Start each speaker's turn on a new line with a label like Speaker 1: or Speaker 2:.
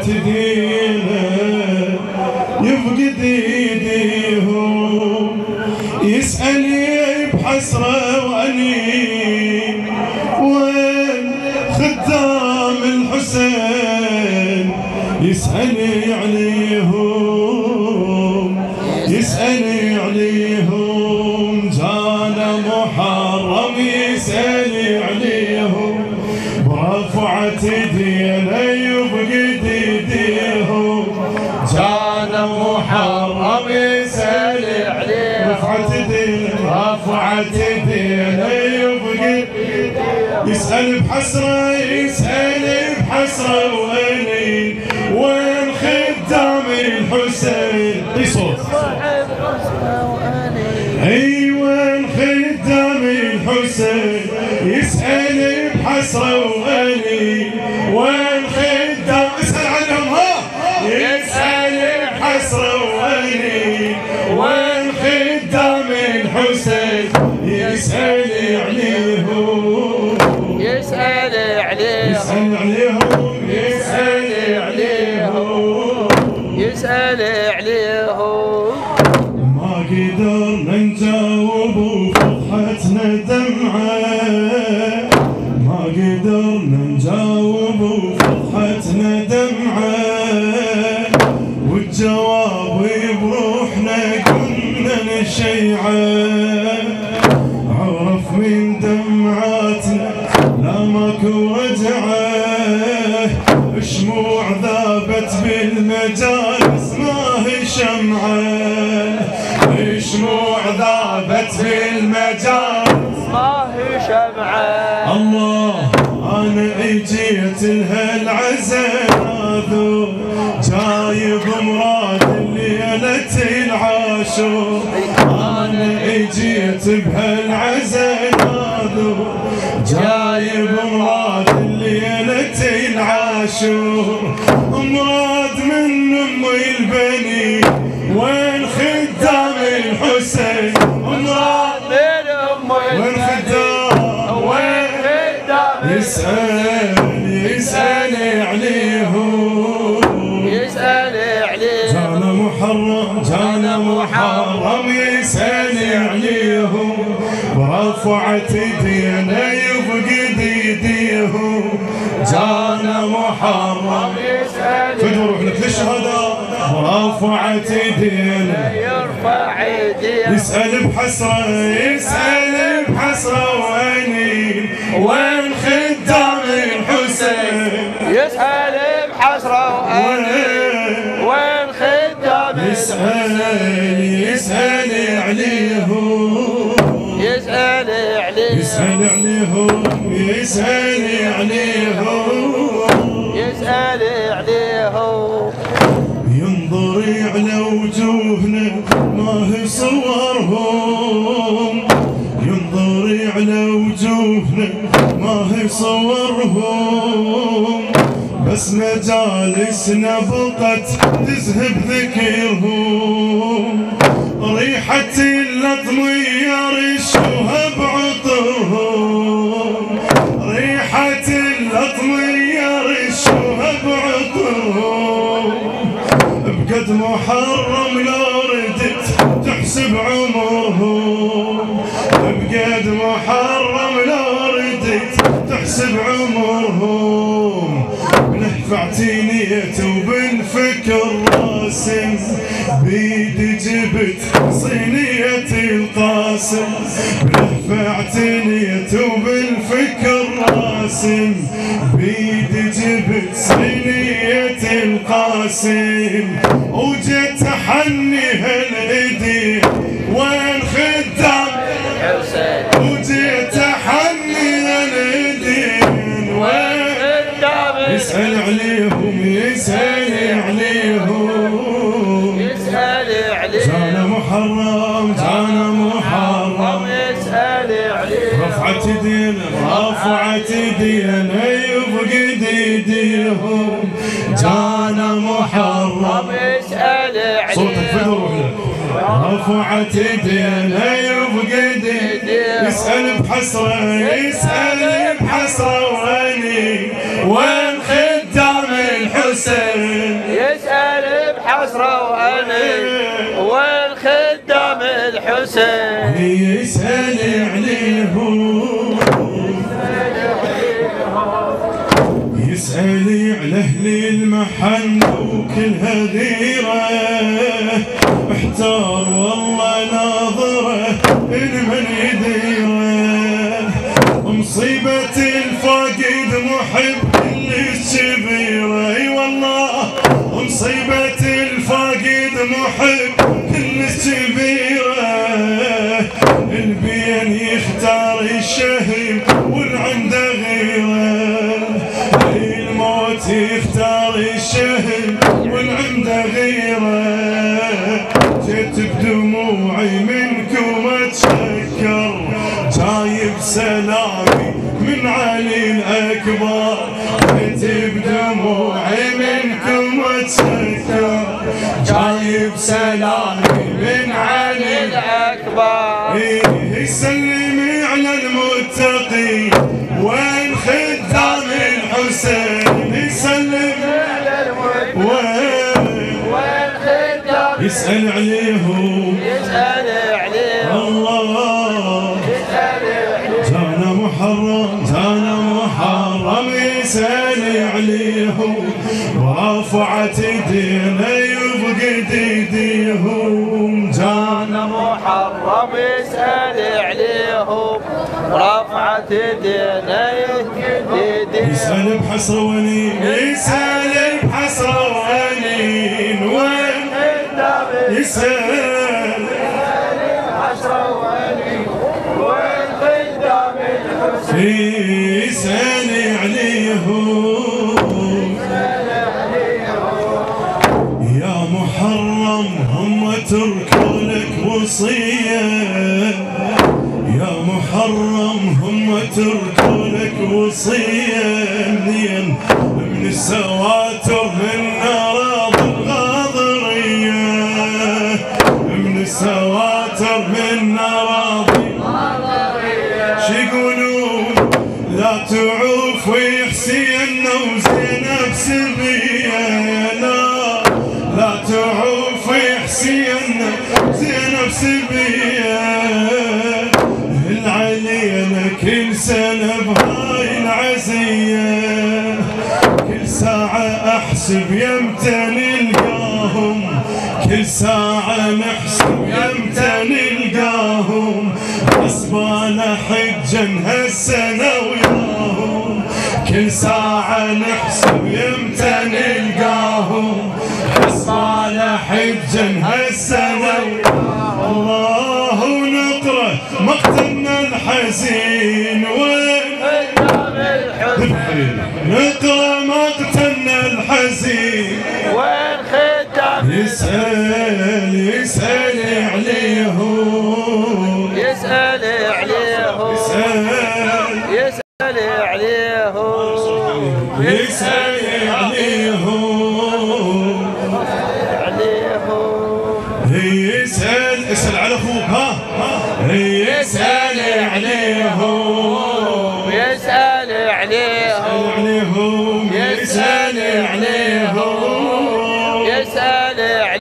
Speaker 1: دينا يفقد ايديهم، يسأل بحسرة وأنين وين خدام الحسين، يسأل عليهم يسأل عليهم، جانا محرم يسأل عليهم، برفعت دينا يفقد ايديهم، جانا محرم يسأل عليهم، رفعت دينا يفقد، يسأل بحسرة يسأل بحسرة وأنين وين خدام الحسين، صوت اي وين خدام الحسين، يسأل بحسرة وأنين وين خدام، اسأل عنهم ها، يسأل بحسرة وأنين وين خدام الحسين، يسأل عليهم يسأل عليهم يسأل عليهم يسأل عليهم، ما قدرنا نجاوب وفضحتنا دمعة، ما قدرنا نجاوب وفضحتنا دمعة، والجواب بروحنا كنا نشيعه، عرف من دمعاتنا لا ماكو رجعه، شموع ذابت بالمجالس ما هي شمعه، شموع ذابت بالمجالس ما هي شمعه، الله انا اجيت لها العزاء جايب مراد الليلة العاشور، انا اجيت بهالعزاء جايب مراد الليلة العاشور، مراد من امي البني وين خدام الحسين، مراد من امي وين خدام وين خدام، يسأل عليهم يسأل عليهم، جانا محرم يسأل عليهم، ورفعت دينا يفقد ايديهم، جانا محرم يسأل، فدوا روحنا كل الشهادة، ورفعت دينا يرفع ايديهم، يسأل بحسرة وأنين وين خدام الحسين، يسأل بحسرة وأنين وين خدام الحسين، يسأل عليهم يسأل عليهم يسأل عليهم، ينظر على وجوهنا ما هي صورهم، ينظر على وجوهنا ما هي صورهم، بس مجالسنا بقت تذهب ذكرهم، ريحة الأطمية رشوها بعطرهم، ريحة الأطمية رشوها بعطرهم، بقد محرم لو ردت تحسب عمرهم، بقد محرم لو ردت تحسب عمرهم، بنهفع تينية وبنفكر راسم، بيدي جبت صينية القاسم، بنهفع تينية وبنفكر راسم، بيدي جبت صينية القاسم، وجت حني هالايدي وين خدام الحسين، وجيت حني هالايدي وين خدام، يسأل عليهم جانا محرم يسأل عليهم، رفعت دينا يفقد ايديهم، جانا محرم يسأل عليهم، صوتك في روحنا، رفعت دينا يفقد ايديهم، يسأل بحسرة وأنين وين خدام الحسين، الحسين
Speaker 2: يسأل بحسرة وأنين وين خدام الحسين
Speaker 1: يسأل عليهم يسأل على أهل المحن وكلها غيرة احتار والله ناظره من يديره مصيبة الفاقد محب الشبيرة اي والله مصيبة الفاقد محب الشبيرة البين يختار الشهيد والعنده غيره الموت يختار الشهيد والعنده غيره جيت بدموعي منكم اتشكر جايب سلامي من علي الأكبر جيت بدموعي منكم اتشكر جايب سلامي من علي الأكبر يسلمي على المتقي وين خدام الحسين يسلم وين خدام يسأل عليهم الله جانا محرم يسأل عليهم ورفعت ايدينا يفقد ايديهم
Speaker 2: جانا محرم يسأل عليهم ورفعت ايدينا يفقد
Speaker 1: يسأل بحسرة ونين يسأل بحسرة ونين وين يسأل
Speaker 2: بحسرة ونين وين خدام الحسين
Speaker 1: يسأل عليهم يا محرم هم تركوا لك وصية يا محرم هم تركوا لك وصية منين من السواتر من أراضي الغاضرية من السواتر من أراضي شيقولون لا تعوف ويحسين وزينب سبية لا تعوف ويحسين زينب سبية العلينا كل سنة بهاي العزية كل ساعة أحسب يمتى نلقاهم كل ساعة نحسب يمتى نلقاهم حسبانا حجا هالسنة وياهم كل ساعة نحسب يمتى نلقاهم حسبانا حجا هالسنة الله ونقرأ مقتلنا الحزين وين نقرأ مقتلنا الحزين
Speaker 2: وين خدام
Speaker 1: يسأل عليهم
Speaker 2: يسأل عليهم يسأل عليهم
Speaker 1: يسأل عليهم يسأل على اخوك ها يسأل عليهم
Speaker 2: يسأل عليهم
Speaker 1: يسأل عليهم